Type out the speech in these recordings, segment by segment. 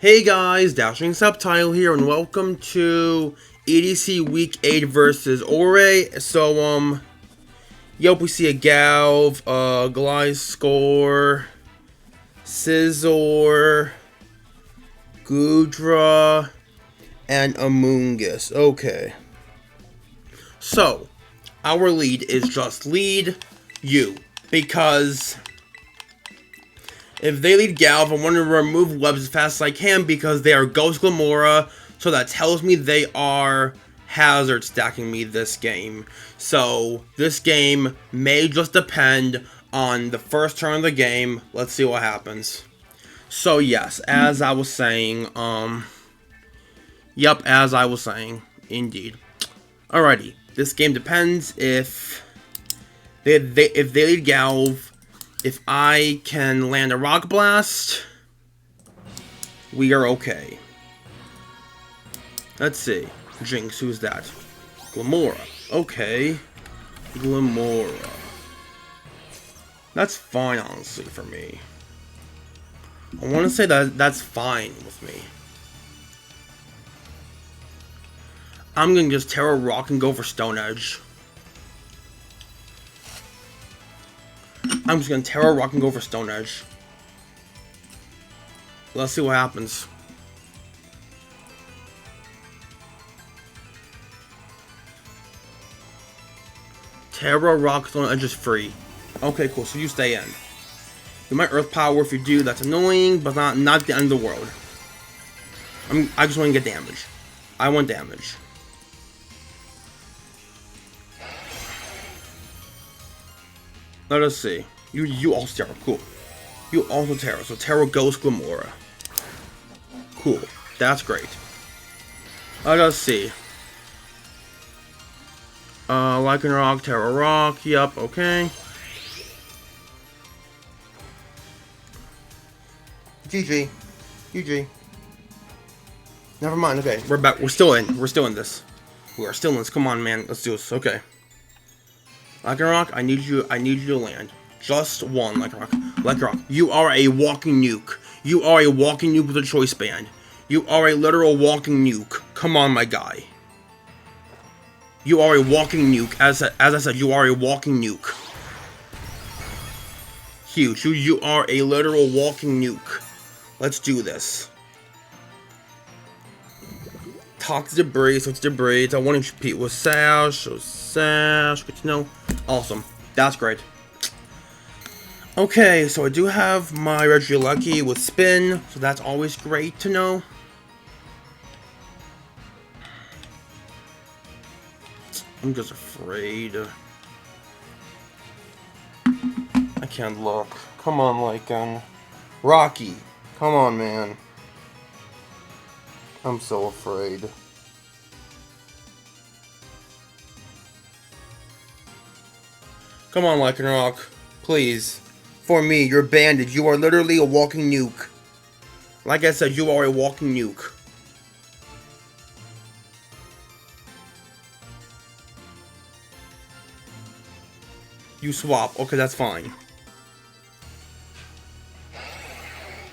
Hey guys, Dashing Subtitle here, and welcome to EDC Week 8 versus Ore. Yep, we see a Galv, Gliscor, Scizor, Goodra, and Amoonguss. Okay. So, our lead is just lead you, because if they lead Galv, I want to remove webs as fast as I can because they are Ghost Glamora, so that tells me they are hazard stacking me this game. So, this game may just depend on the first turn of the game. Let's see what happens. So, yes, as I was saying, yep, as I was saying, indeed. Alrighty, this game depends if they lead Galv. If I can land a Rock Blast, we are okay. Let's see. Jinx, who's that? Glamora. Okay. Glamora. That's fine, honestly, for me. I want to say that that's fine with me. I'm going to just Terra Rock and go for Stone Edge. I'm just gonna Terra Rock and go for Stone Edge. Let's see what happens. Terra Rock, Stone Edge is free. Okay, cool, so you stay in. You might Earth Power. If you do, that's annoying, but not the end of the world. I just want to get damage. I want damage. Let us see. You also Terra, cool. You also Terra, so Terra goes Glamora. Cool, that's great. Let us see. Lycanroc, Terra Rock, yep, okay. GG. GG. Never mind, okay. We're back. We're still in this. We are still in this. Come on, man. Let's do this. Okay. Lycanroc, I need you to land. Just one, Lycanroc. Lycanroc, you are a walking nuke. You are a walking nuke with a choice band. You are a literal walking nuke. Come on, my guy. You are a walking nuke. As I said, you are a walking nuke. Huge. You are a literal walking nuke. Let's do this. Toxic debris, so it's debris. I want to compete with Sash, so Sash, good to know. Awesome, that's great. Okay, so I do have my Regieleki with Spin, so that's always great to know. I'm just afraid. I can't look. Come on, Lycan. Rocky, come on, man. I'm so afraid. Come on, Lycanroc. Please. For me, you're banded. You are literally a walking nuke. Like I said, you are a walking nuke. You swap. Okay, that's fine.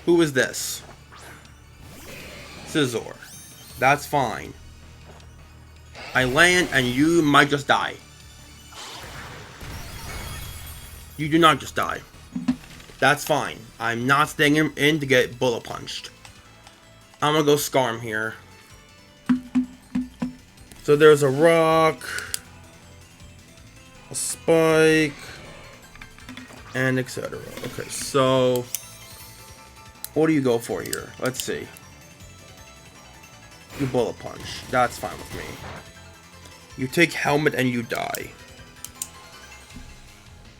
Who is this? Scizor. That's fine. I land and you might just die. You do not just die. That's fine. I'm not staying in to get bullet punched. I'm gonna go Scarm here. So there's a rock, a spike, and etc. Okay, so what do you go for here? Let's see. You bullet punch. That's fine with me. You take helmet and you die.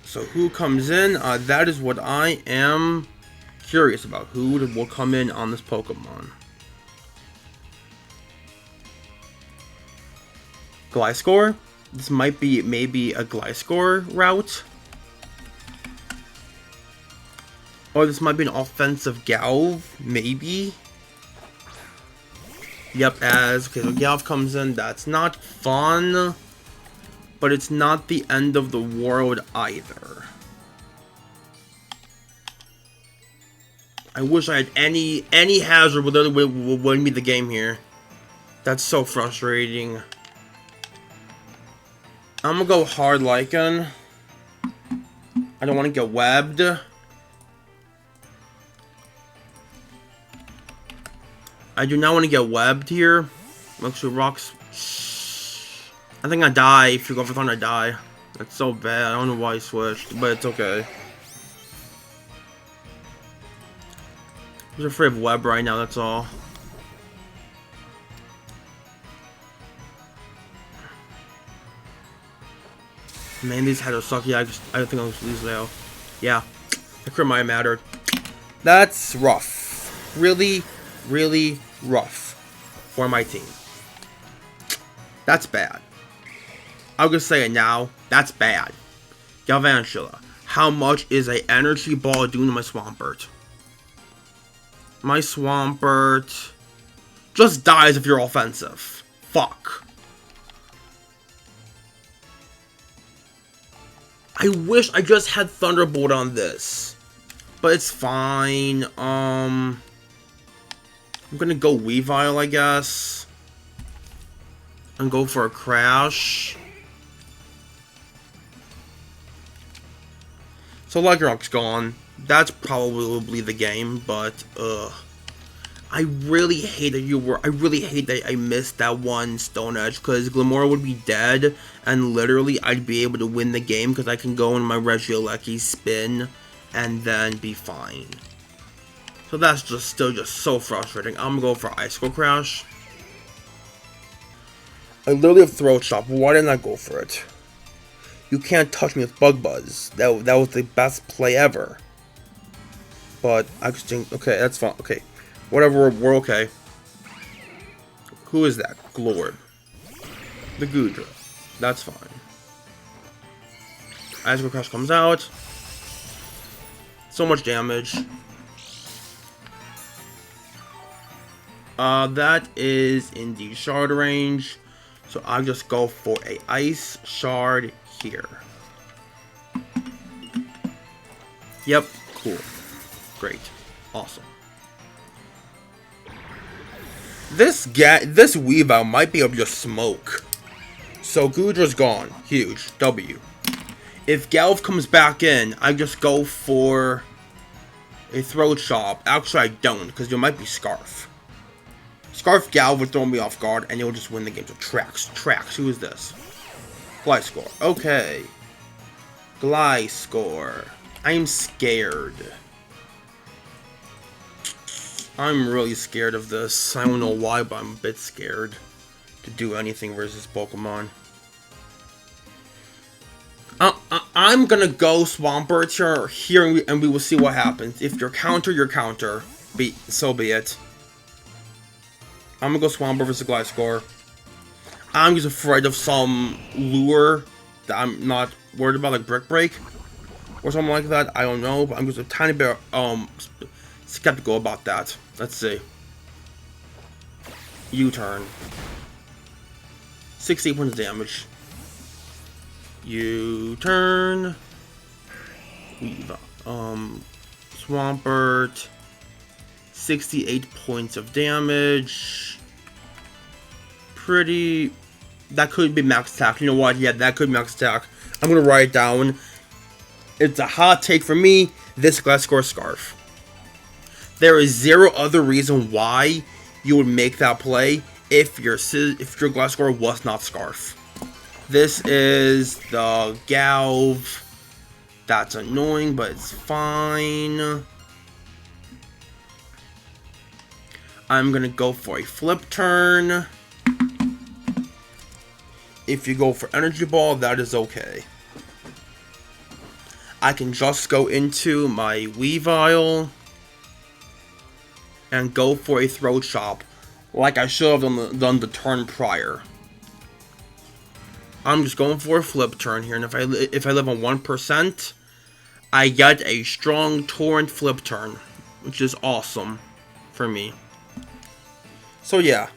So who comes in? That is what I am curious about. Who will come in on this Pokemon? Gliscor? This might be maybe a Gliscor route. Or this might be an offensive Galv, maybe. Yep, okay, so Galv comes in. That's not fun, but it's not the end of the world either. I wish I had any hazard would literally win me the game here. That's so frustrating. I'm gonna go hard Lycan. I don't want to get webbed. I do not want to get webbed here. Actually, rocks. I think I die. If you go for thunder, I die. That's so bad. I don't know why I switched, but it's okay. I'm just afraid of web right now, that's all. Man, these headers suck. Yeah, I don't think I'll lose now. Yeah, the crit might have mattered. That's rough. Really, really rough for my team. That's bad. I'll just say it now. That's bad. Galvantula. How much is a energy ball doing to my Swampert? My Swampert just dies if you're offensive. Fuck. I wish I just had Thunderbolt on this. But it's fine. I'm gonna go Weavile, I guess. And go for a crash. So Lycanroc's gone. That's probably the game, but I really hate that I really hate that I missed that one Stone Edge, because Glamora would be dead, and literally I'd be able to win the game because I can go in my Regieleki spin and then be fine. So that's still so frustrating. I'm gonna go for Icicle Crash. I literally have Throat Chop. Why didn't I go for it? You can't touch me with Bug Buzz. That was the best play ever. But I just think, okay, that's fine. Okay, whatever, we're okay. Who is that? Glorb. The Goodra. That's fine. Icicle Crash comes out. So much damage. That is indeed Shard range. So I'll just go for a Ice Shard here. Yep, cool. Great. Awesome. This Weavile might be able to just smoke. So Goodra's gone. Huge. W. If Galv comes back in, I just go for a Throat Chop. Actually, I don't, because there might be Scarf. Scarf Galv would throw me off guard, and he'll just win the game. So Trax. Who is this? Gliscor. Okay. Gliscor. I'm scared. I'm really scared of this. I don't know why, but I'm a bit scared to do anything versus Pokemon. I'm gonna go Swampert here, and we will see what happens. If you're counter, so be it. I'm gonna go Swampert versus Gliscor. I'm just afraid of some lure that I'm not worried about, like Brick Break or something like that. I don't know, but I'm just a tiny bit skeptical about that. Let's see. U-turn. 60 points of damage. U-turn. Swampert. 68 points of damage. Pretty. That could be max attack. You know what? Yeah, that could be max attack. I'm gonna write it down. It's a hot take for me. This Gliscor Scarf. There is zero other reason why you would make that play if your Gliscor was not Scarf. This is the Galv. That's annoying, but it's fine. I'm gonna go for a Flip Turn. If you go for Energy Ball, that is okay. I can just go into my Weavile and go for a Throat Chop, like I should have done the turn prior. I'm just going for a Flip Turn here, and if I live on 1%, I get a strong Torrent Flip Turn, which is awesome for me. So yeah,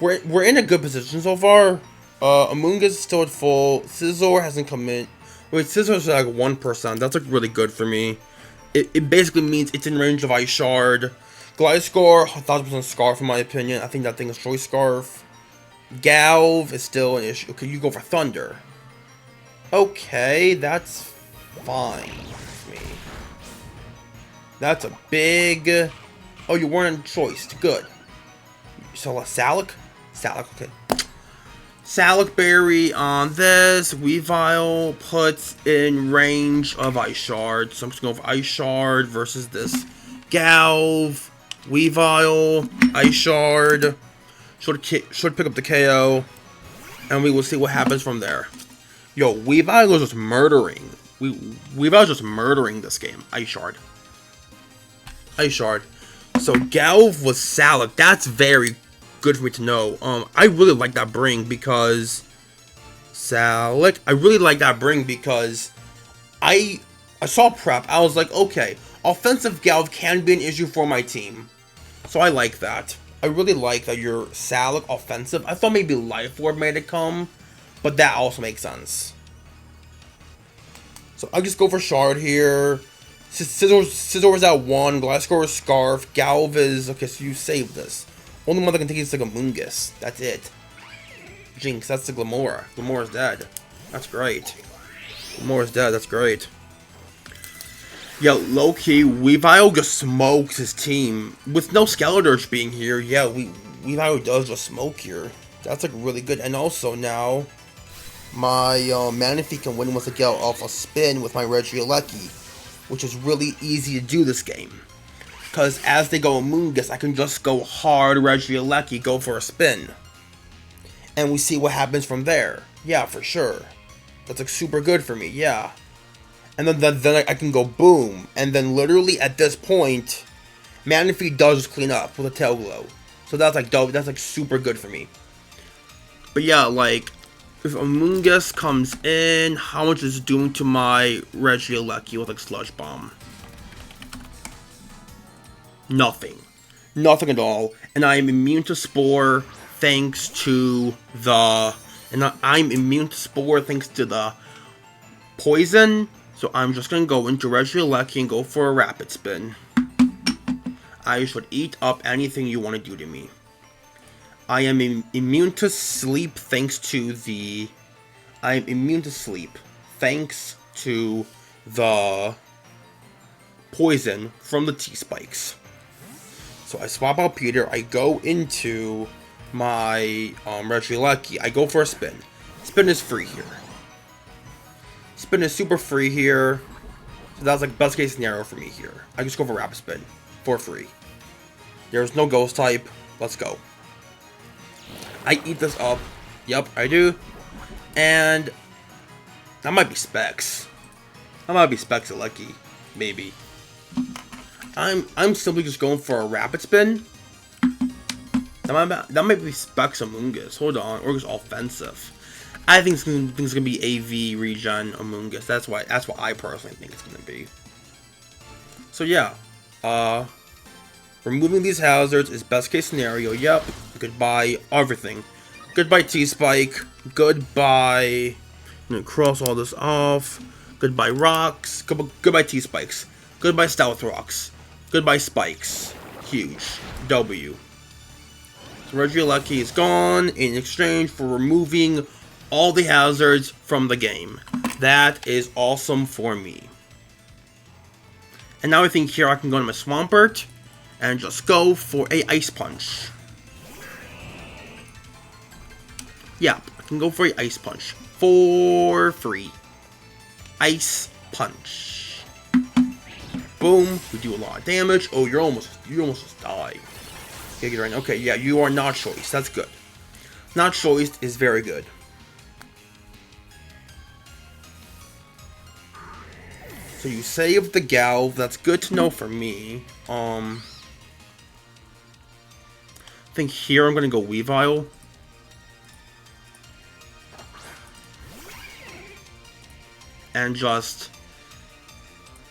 we're in a good position so far. Amoonguss is still at full. Scizor hasn't come in. Wait, Scissor's at like 1%. That's like really good for me. it basically means it's in range of Ice Shard. Gliscor, 1000% Scarf in my opinion. I think that thing is Choice Scarf. Galv is still an issue. Okay, you go for Thunder. Okay, that's fine with me. That's a big... Oh, you weren't choiced. Good. So, Salic? Salic, okay. Salic Berry on this. Weavile puts in range of Ice Shard. So I'm just going for Ice Shard versus this. Galv, Weavile, Ice Shard. Should pick up the KO. And we will see what happens from there. Yo, Weavile is just murdering. Weavile is just murdering this game. Ice Shard. Ice Shard. So Galv was Salic. That's very good for me to know. I really like that bring because Salic. I really like that bring because I saw prep. I was like, okay, offensive Galv can be an issue for my team. So I like that. I really like that you're Salic offensive. I thought maybe Life Orb made it come, but that also makes sense. So I'll just go for Shard here. Scizor is at 1. Gliscor is Scarf. Galv is... Okay, so you saved this. Only one that can take is like a Mungus. That's it. Jinx, that's the Glamora. Glamora's dead. That's great. Glamora's dead, that's great. Yeah, low-key, Weavile just smokes his team. With no Skeledirge being here, yeah, Weavile does just smoke here. That's like really good. And also now, my Manaphy can win once I get off a spin with my Regieleki, which is really easy to do this game. Because as they go Amoonguss, I can just go hard Regieleki, go for a spin. And we see what happens from there. Yeah, for sure. That's like super good for me, yeah. And then I can go boom. And then literally at this point, Manaphy does just clean up with a Tail Glow. So that's like dope. That's like super good for me. But yeah, like, if Amoonguss comes in, how much is it doing to my Regieleki with like Sludge Bomb? Nothing. Nothing at all. And I am immune to Spore thanks to the... And I'm immune to Spore thanks to the Poison. So I'm just going to go into Regieleki and go for a Rapid Spin. I should eat up anything you want to do to me. I am immune to Sleep thanks to the... I am immune to Sleep thanks to the Poison from the T-Spikes. So I swap out Peter, I go into my Regieleki, I go for a spin. Spin is free here. Spin is super free here. So that's like best case scenario for me here. I just go for Rapid Spin for free. There's no Ghost type. Let's go. I eat this up. Yep, I do. And that might be Specs. That might be Specs Lucky. Maybe. I'm simply just going for a Rapid Spin. That might be Specs Amoonguss. Hold on, or just offensive. I think it's gonna be AV regen Amoonguss. That's what I personally think it's gonna be. So yeah, removing these hazards is best case scenario. Yep. Goodbye everything. Goodbye T-Spike. Goodbye. I'm gonna cross all this off. Goodbye rocks. Goodbye T-Spikes. Goodbye Stealth Rocks. Goodbye Spikes. Huge. W. So Regieleki is gone in exchange for removing all the hazards from the game. That is awesome for me. And now I think here I can go to my Swampert and just go for a Ice Punch. Yeah, I can go for a Ice Punch for free. Ice Punch. Boom. We do a lot of damage. Oh, you almost just died. Okay, yeah, you are not choiced. That's good. Not choiced is very good. So you saved the Galv. That's good to know for me. I think here I'm gonna go Weavile. And just...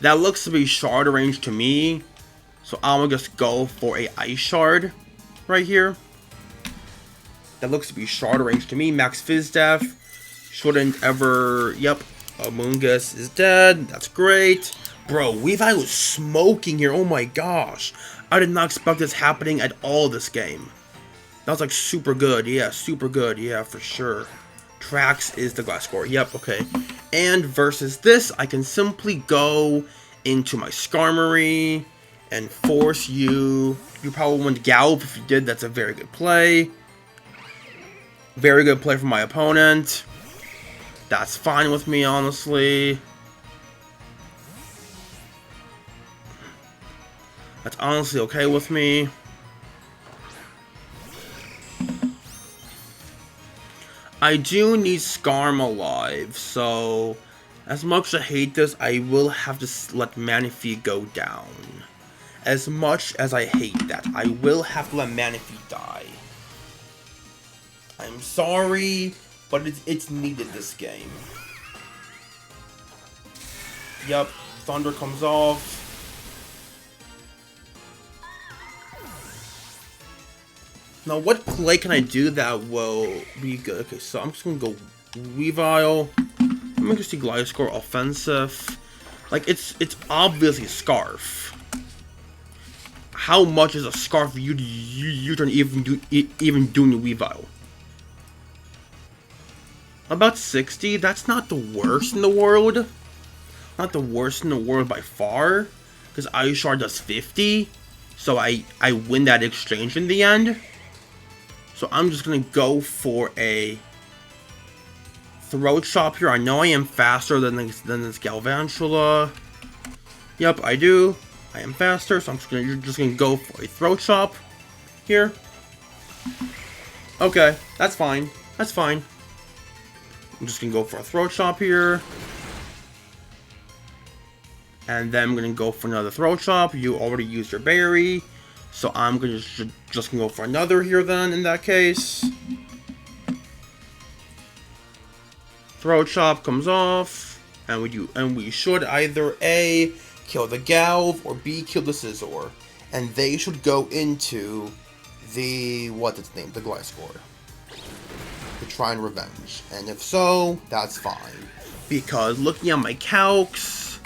That looks to be Shard range to me. So I'm gonna just go for a Ice Shard right here. That looks to be Shard range to me. Max Fizz Def. Shouldn't ever... Yep. Amoonguss is dead. That's great. Bro, Weavile was smoking here. Oh my gosh. I did not expect this happening at all this game. That was like super good. Yeah, super good. Yeah, for sure. Trax is the glass score. Yep, okay. And versus this, I can simply go into my Skarmory and force you. You probably wouldn't Gallop. If you did, that's a very good play. Very good play from my opponent. That's fine with me, honestly. That's honestly okay with me. I do need Skarm alive, so as much as I hate this, I will have to let Manaphy go down. As much as I hate that, I will have to let Manaphy die. I'm sorry, but it's needed this game. Yep, Thunder comes off. Now, what play can I do that will be good? Okay, so I'm just gonna go Weavile. I'm gonna see Gliscor offensive. Like, it's obviously Scarf. How much is a Scarf you turn even doing Weavile? About 60. That's not the worst in the world. Not the worst in the world by far. Because Ice Shard does 50. So I win that exchange in the end. So I'm just going to go for a Throat Chop here. I know I am faster than this Galvantula. Yep, I do. I am faster, so I'm just gonna go for a Throat Chop here. Okay, that's fine. That's fine. I'm just gonna go for a Throat Chop here. And then I'm gonna go for another Throat Chop. You already used your berry. So I'm gonna just gonna go for another here then in that case. Throat Chop comes off. And we should either A, kill the Galv, or B, kill the Scizor. And they should go into the, what's its name, the Gliscor. To try and revenge. And if so, that's fine. Because looking at my calcs,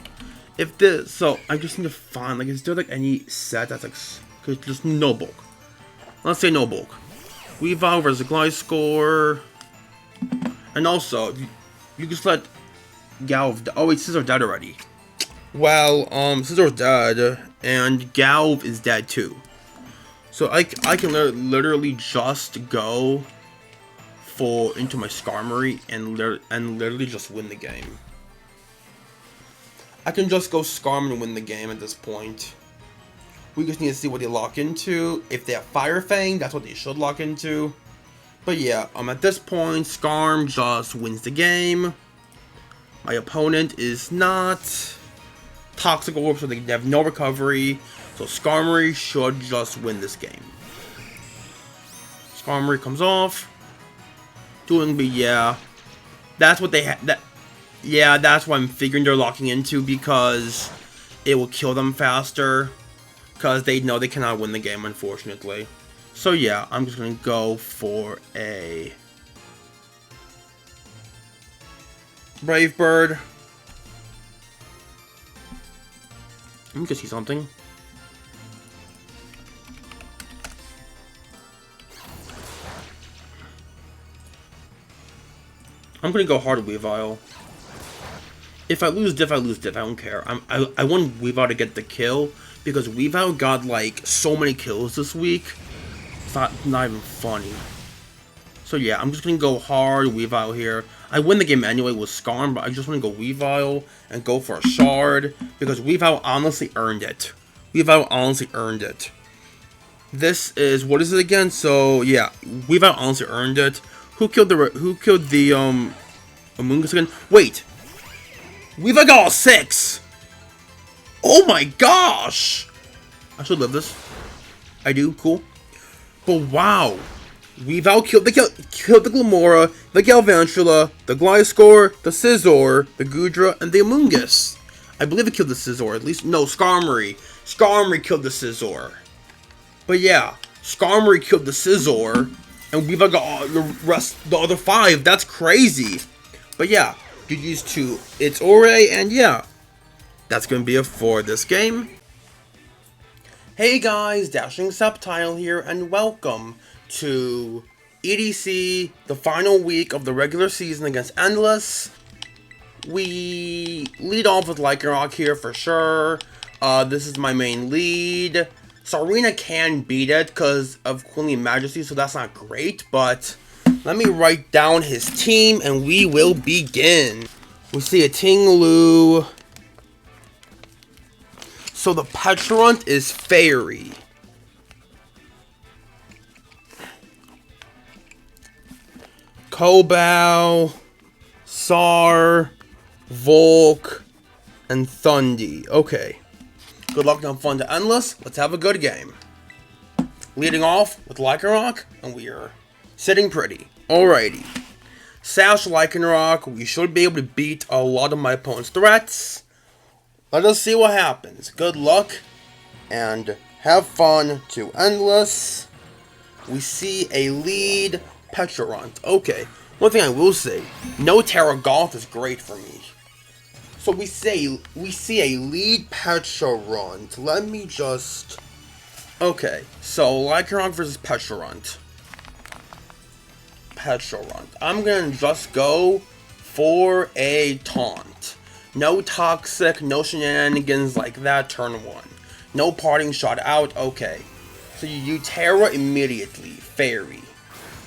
if this, so I just need to find, like, is there like any set that's like, just no bulk. Let's say no bulk. Weavile versus Gliscor. And also, you just let Galv, oh wait, Scizor dead already. Well, Scizor's dead, and Galv is dead too. So I can literally just go into my Skarmory and literally just win the game. I can just go Skarm and win the game at this point. We just need to see what they lock into. If they have Fire Fang, that's what they should lock into. But yeah, at this point, Skarm just wins the game. My opponent is not Toxic Orb, so they have no recovery. So Skarmory should just win this game. Skarmory comes off. Doing B, yeah. That's what they have. Yeah, that's what I'm figuring they're locking into, because it will kill them faster. Because they know they cannot win the game, unfortunately. So yeah, I'm just going to go for a Brave Bird. Let me just see something. I'm going to go hard Weavile. If I lose Diff, I lose Diff. I don't care. I want Weavile to get the kill, because Weavile got like so many kills this week. It's not even funny. So yeah, I'm just gonna go hard Weavile here. I win the game anyway with Skarm, but I just want to go Weavile and go for a Shard, because Weavile honestly earned it. Weavile honestly earned it. This is, what is it again? So yeah, Weavile honestly earned it. Who killed the Amoonguss again? Wait. Weavile got all 6! Oh my gosh! I should live this. I do, cool. But wow. Weavile killed the Glimmora, the Galvantula, the Gliscor, the Scizor, the Goodra, and the Amoonguss. I believe it killed the Scizor, at least. No, Skarmory. Skarmory killed the Scizor. But yeah, Skarmory killed the Scizor, and Weavile got the other 5. That's crazy. But yeah. GG's to It's Ore, and yeah, that's going to be it for this game. Hey guys, Dashing Subtile here, and welcome to EDC, the final week of the regular season against Endless. We lead off with Lycanroc here for sure. This is my main lead. Sarina can beat it because of Queenly Majesty, so that's not great, but let me write down his team and we will begin. We see a Ting-Lu. So the Petrarunt is Fairy. Cobal, Sar, Volk, and Thundi. Okay. Good luck and have fun to Endless. Let's have a good game. Leading off with Lycanroc, and we are sitting pretty. Alrighty. Sash Lycanroc, we should be able to beat a lot of my opponent's threats. Let us see what happens. Good luck, and have fun to Endless. We see a lead Petrarunt. Okay, one thing I will say, no Terragolf is great for me. So we see a lead Petrarunt. Let me just... Okay, so Lycanroc versus Petrarunt. I'm gonna just go for a taunt. No toxic, no shenanigans like that, turn 1. No parting shot out, okay. So you Terra immediately, Fairy.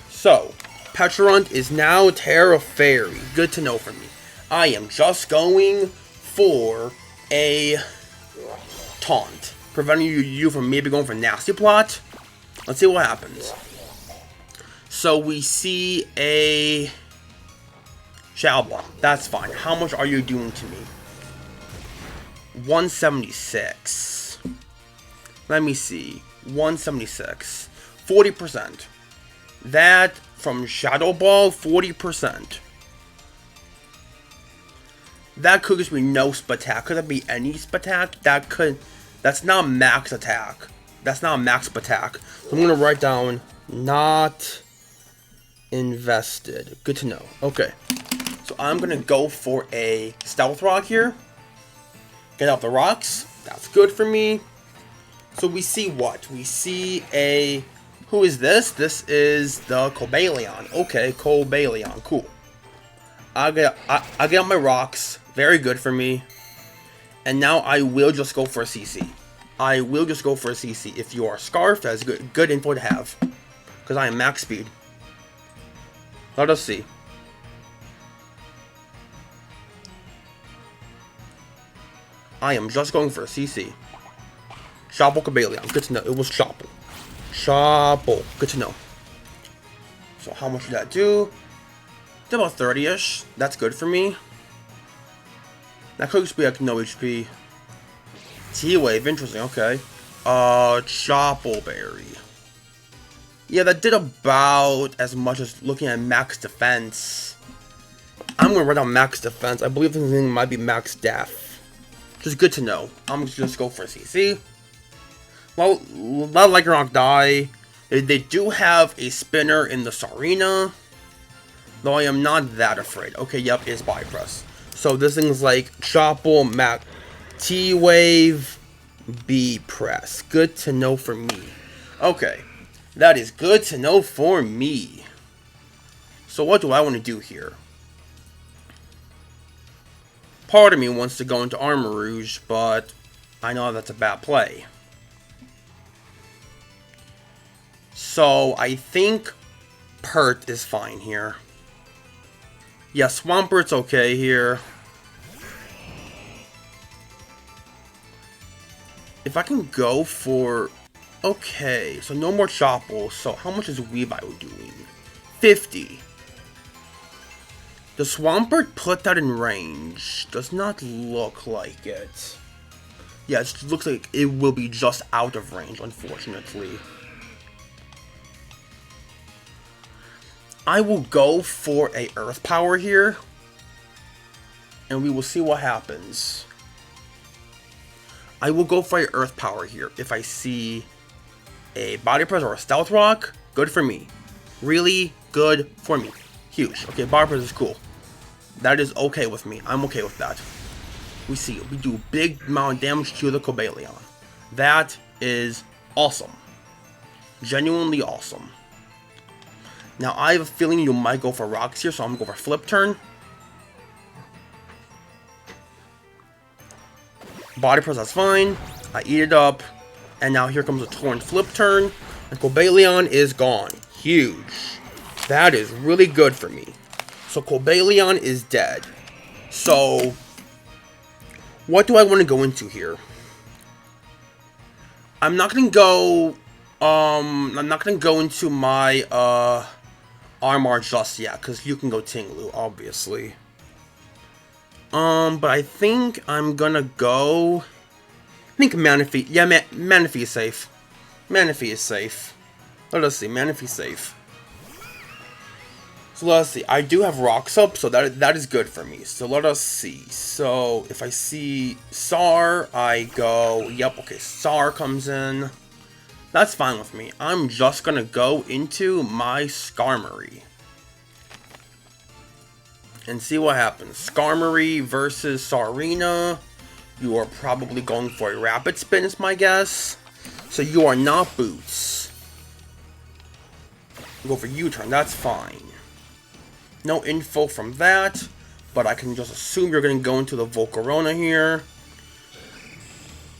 So, Petrarunt is now Terra Fairy. Good to know for me. I am just going for a taunt. Preventing you from maybe going for Nasty Plot. Let's see what happens. So we see a... Shadow Block. That's fine. How much are you doing to me? 176. Let me see. 176. 40%. That from Shadow Ball, 40%. That could just be no Spatak. Could that be any Spatak? That's not max attack. That's not max Spatak. So I'm gonna write down not invested. Good to know. Okay. So I'm gonna go for a Stealth Rock here. Get out the rocks. That's good for me. So we see what? We see a... Who is this? This is the Cobalion. Okay, Cobalion. Cool. I get out my rocks. Very good for me. And now I will just go for a CC. I will just go for a CC. If you are Scarf, that's good info to have. Because I am max speed. Let us see. I am just going for a CC. Shopple Cobalion. Good to know. It was Shopple. Shopple. Good to know. So how much did that do? Did about 30-ish. That's good for me. That could just be like no HP. T-Wave. Interesting. Okay. Chopple Berry. Yeah, that did about as much as looking at max defense. I'm going to write down max defense. I believe this thing might be max def. Just good to know. I'm just going to go for a CC. Well, let Lycanroc die. They do have a spinner in the Sarina. Though I am not that afraid. Okay, yep, it's Bypress. So this thing's like Chopple, Mac, T-Wave, B-Press. Good to know for me. Okay. That is good to know for me. So what do I want to do here? Part of me wants to go into Armarouge, but I know that's a bad play. So I think Pert is fine here. Yeah, Swampert's okay here. If I can go for... Okay, so no more Chopple. So how much is Weavile doing? 50. Does Swampert put that in range? Does not look like it. Yeah, it looks like it will be just out of range, unfortunately. I will go for a Earth Power here. And we will see what happens. I will go for a Earth Power here if I see a Body Press or a Stealth Rock. Good for me. Really good for me. Huge. Okay, Body Press is cool. That is okay with me. I'm okay with that. we do big amount of damage to the Cobalion. That is awesome. Genuinely awesome. Now, I have a feeling you might go for rocks here, so I'm going to go for flip turn. Body press, that's fine. I eat it up. And now here comes a torrent flip turn. And Cobalion is gone. Huge. That is really good for me. So Cobalion is dead. So, what do I want to go into here? I'm not going to go into my, Armarouge just yet, because you can go Tinglu, obviously. But I think I'm gonna go... I think Manaphy... Yeah, Manaphy is safe. Manaphy is safe. Let us see, Manaphy safe. So let's see, I do have rocks up, so that is good for me. So let us see. So, if I see Sar, I go... Yep, okay, Sar comes in. That's fine with me. I'm just gonna go into my Skarmory. And see what happens. Skarmory versus Sarina. You are probably going for a Rapid Spin, is my guess. So you are not Boots. Go for U-turn, that's fine. No info from that. But I can just assume you're going to go into the Volcarona here.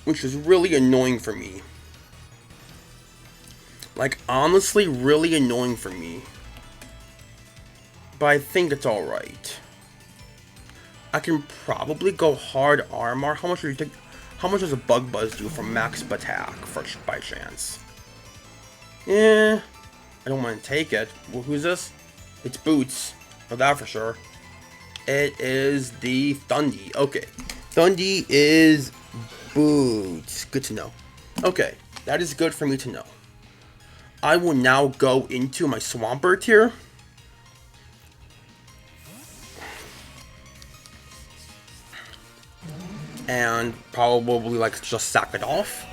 Which is really annoying for me. Like, honestly, really annoying for me. But I think it's alright. I can probably go hard Armor. How much do you think? How much does a Bug Buzz do for max attack by chance? I don't want to take it. Well, who's this? It's Boots. Know that for sure. It is the Thundy. Okay. Thundy is Boots. Good to know. Okay. That is good for me to know. I will now go into my Swampert here. And probably like just sack it off.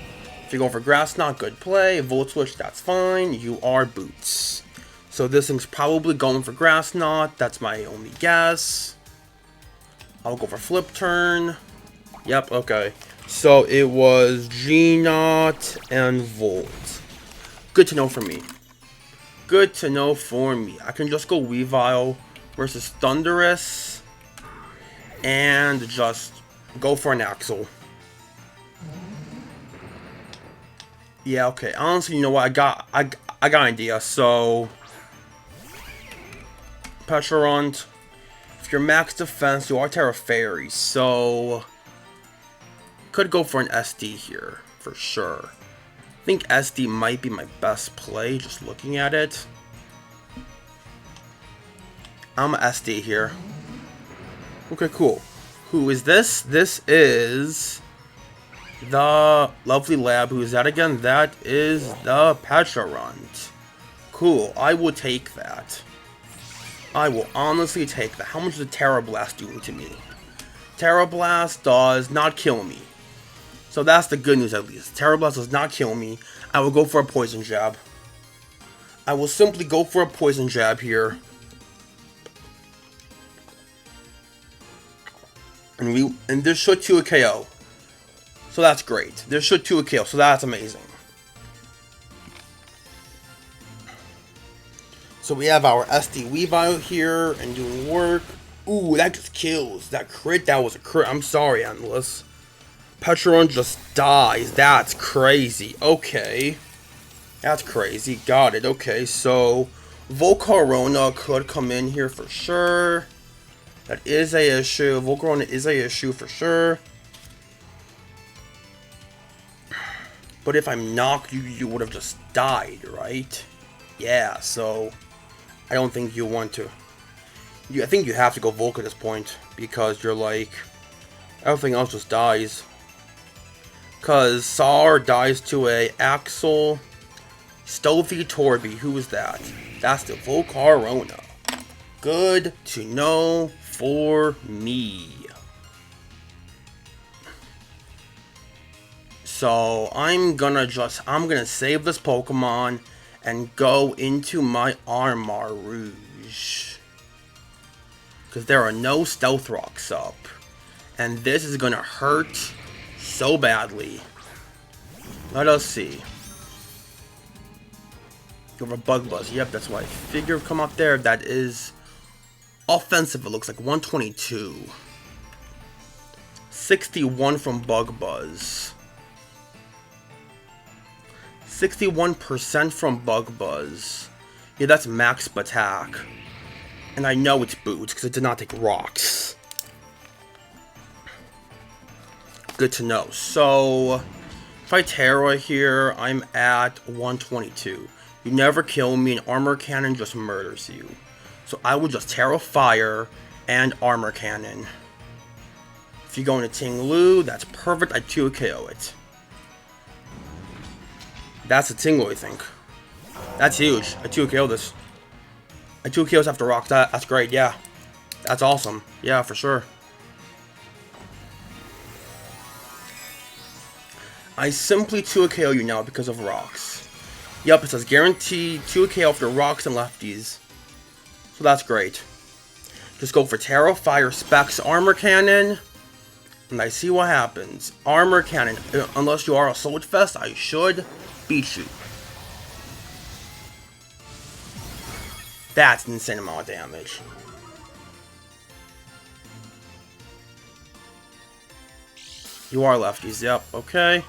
If you go for Grass Knot, good play. Volt Switch, that's fine. You are Boots. So this thing's probably going for Grass Knot. That's my only guess. I'll go for Flip Turn. Yep, okay. So it was G-Knot and Volt. Good to know for me. Good to know for me. I can just go Weavile versus Thundurus. And just go for an Axel. Yeah, okay. Honestly, you know what? I got an idea. So, Pecharunt. If you're max defense, you are Terra Fairy. So, could go for an SD here for sure. I think SD might be my best play. Just looking at it, I'm a SD here. Okay, cool. Who is this? This is the lovely lab. Who is that again? That is the Pecharunt. Cool. I will take that. I will honestly take that. How much is a Terra Blast doing to me? Terra Blast does not kill me. So that's the good news at least. Terra Blast does not kill me. I will go for a Poison Jab. I will simply go for a Poison Jab here. And this should 2 a KO. So that's great. This should 2 a KO, so that's amazing. So we have our SD Weavile here and doing work. Ooh, that just kills. That crit, that was a crit. I'm sorry, Endless. Pecharunt just dies. That's crazy. Okay. That's crazy. Got it. Okay, so Volcarona could come in here for sure. That is a issue. Volcarona is a issue for sure. But if I'm knocked, you would have just died, right? Yeah, so I don't think you want to. I think you have to go Volk at this point. Because you're like, everything else just dies. Because Sar dies to a Axel. Stovey Torby, who is that? That's the Volcarona. Good to know for me. So I'm gonna save this Pokemon and go into my Armarouge. Because there are no Stealth Rocks up. And this is gonna hurt so badly. Let us see. You have a Bug Buzz. Yep, that's why I figured come up there. That is offensive. It looks like 122. 61 from Bug Buzz. 61% from Bug Buzz. Yeah, that's max attack. And I know it's boots because it did not take rocks. Good to know. So, if I Terra here, I'm at 122. You never kill me, and Armor Cannon just murders you. So I will just Terra Fire and Armor Cannon. If you go into Ting Lu, that's perfect. I 2 KO it. That's a Ting Lu, I think. That's huge. I 2 KO this. I 2 KOs after rock. That's great, yeah. That's awesome. Yeah, for sure. I simply 2 KO you now because of rocks. Yep, it says guarantee 2 KO after rocks and lefties. So that's great. Just go for Terra, Fire, Specs, Armor Cannon. And I see what happens. Armor Cannon. Unless you are a Sword Fest, I should beat you. That's an insane amount of damage. You are lefties, yep, okay.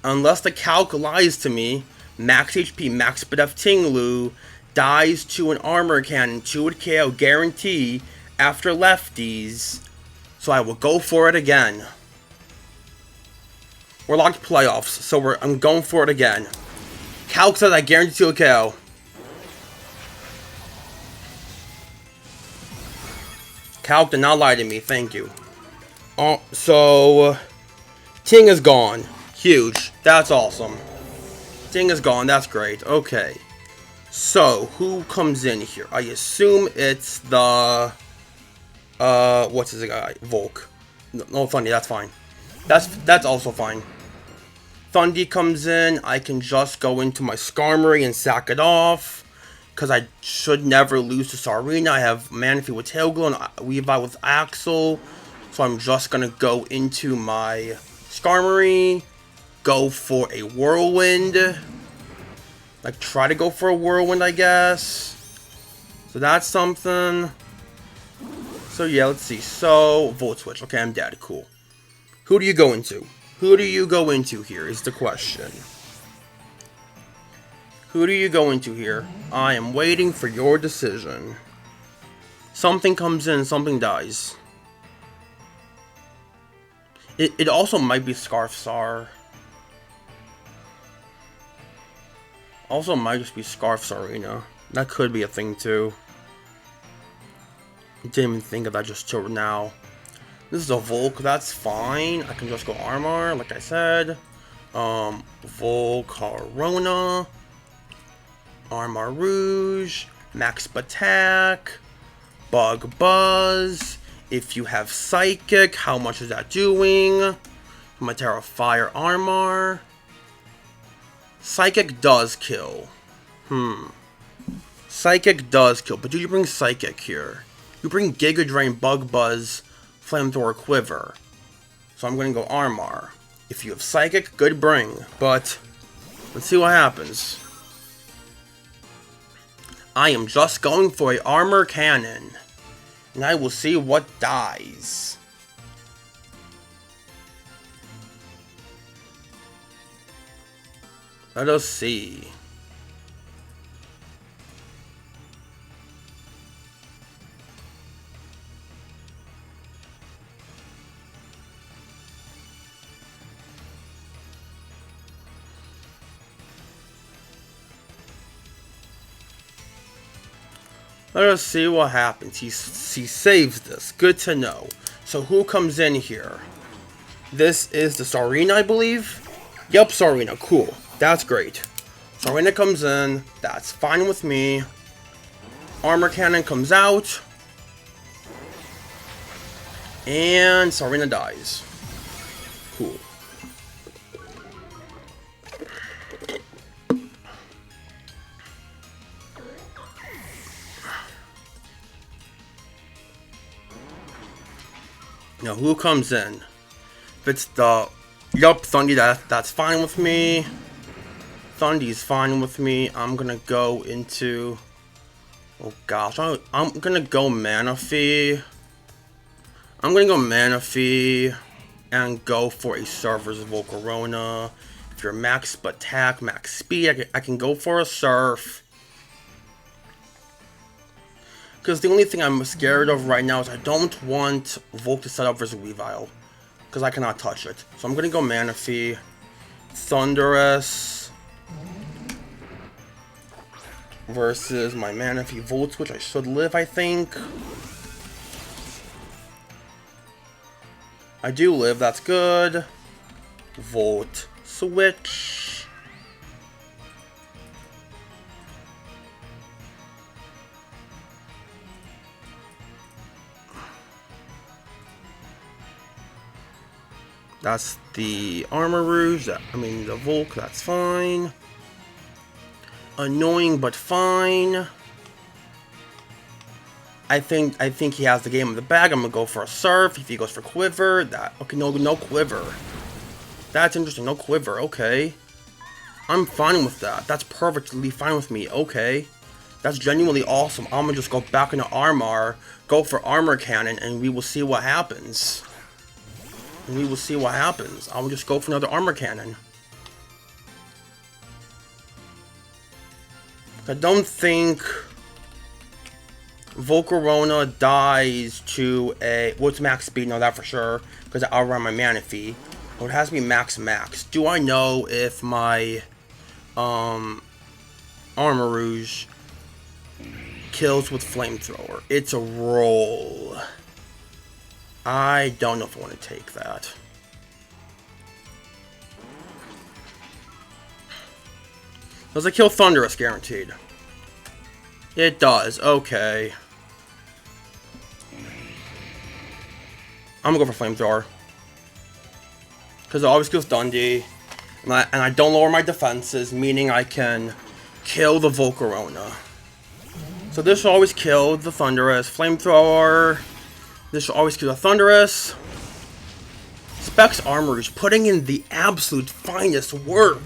Unless the calc lies to me, max HP, max BDF Ting Lu dies to an Armor Cannon, 2 would KO guarantee after lefties. So I will go for it again. We're locked playoffs, so I'm going for it again. Calc says I guarantee 2 KO. Calc did not lie to me, thank you. So Ting is gone. Huge. That's awesome. Ting is gone. That's great. Okay. So, who comes in here? I assume it's the... what's his guy? Volk. No, Thundy. That's fine. That's also fine. Thundy comes in. I can just go into my Skarmory and sack it off. Because I should never lose to Sarina. I have Manaphy with Tail Glow and Weavile with Axel. So I'm just going to go into my Skarmory. Go for a Whirlwind. Like, try to go for a Whirlwind, I guess. So that's something. So, yeah, let's see. So, Volt Switch. Okay, I'm dead. Cool. Who do you go into? Who do you go into here is the question. Who do you go into here? I am waiting for your decision. Something comes in, something dies. It also might be Scarfsar. Also might just be Scarfsarina. That could be a thing too. Didn't even think of that just till now. This is a Volk, that's fine. I can just go Armor, like I said. Volcarona. Armarouge. Max Attack. Bug Buzz. If you have Psychic, how much is that doing? Matera Fire Armor. Psychic does kill. Psychic does kill, but do you bring Psychic here? You bring Giga Drain, Bug Buzz, Flamethrower, Quiver. So I'm going to go Armor. If you have Psychic, good bring, but let's see what happens. I am just going for a Armor Cannon, and I will see what dies. Let us see. Let us see what happens. He saves this. Good to know. So who comes in here? This is the Sarina, I believe. Yep, Sarina. Cool. That's great. Sarina comes in. That's fine with me. Armor Cannon comes out. And Sarina dies. Cool. Now, who comes in? If it's the... Yup, Thundy, that's fine with me. Thundy's fine with me. I'm gonna go into... Oh gosh, I'm gonna go Manaphy. I'm gonna go Manaphy and go for a Surfer's Volcarona. If you're max attack, max speed, I can go for a Surf. Because the only thing I'm scared of right now is I don't want Volk to set up versus Weavile. Because I cannot touch it. So I'm gonna go Manaphy. Thundurus. Versus my Manaphy Volt Switch. I should live, I think. I do live, that's good. Volt Switch. That's the Armarouge, the Volk, that's fine. Annoying, but fine. I think he has the game in the bag. I'm gonna go for a Surf. If he goes for Quiver, okay, no Quiver. That's interesting, no Quiver, okay. I'm fine with that. That's perfectly fine with me, okay. That's genuinely awesome. I'm gonna just go back into Armor, go for Armor Cannon, and we will see what happens. I'll just go for another Armor Cannon. I don't think Volcarona dies to a... What's max speed? No, that for sure. Because I outrun my Manaphy. Oh, it has to be max. Do I know if my Armarouge kills with Flamethrower? It's a roll. I don't know if I want to take that. Does it kill Thundurus guaranteed? It does, okay. I'm gonna go for Flamethrower. Because it always kills Dundee. And I don't lower my defenses, meaning I can kill the Volcarona. So this will always kill the Thundurus. Flamethrower. This will always kill the Thundurus. Specs Armarouge putting in the absolute finest work.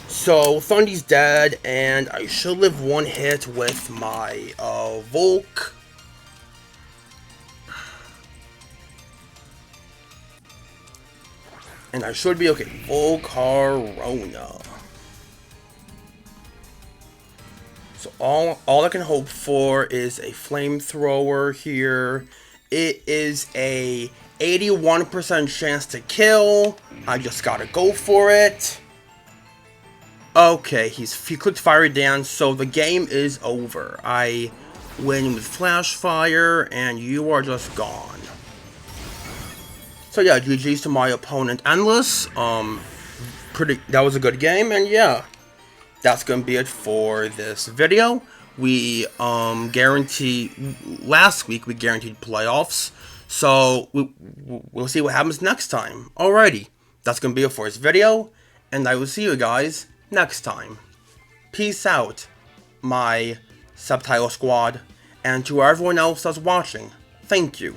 So, Thundy's dead, and I should live one hit with my Volk. And I should be okay. Volcarona. So, all I can hope for is a Flamethrower here. It is a 81% chance to kill. I just gotta go for it. Okay, he clicked Fiery Dance, so the game is over. I win with Flash Fire, and you are just gone. So yeah, GG's to my opponent, Endless. That was a good game, and yeah, that's gonna be it for this video. We last week we guaranteed playoffs, so we'll see what happens next time. Alrighty, that's gonna be it for this video, and I will see you guys next time. Peace out, my Subtitle Squad, and to everyone else that's watching, thank you.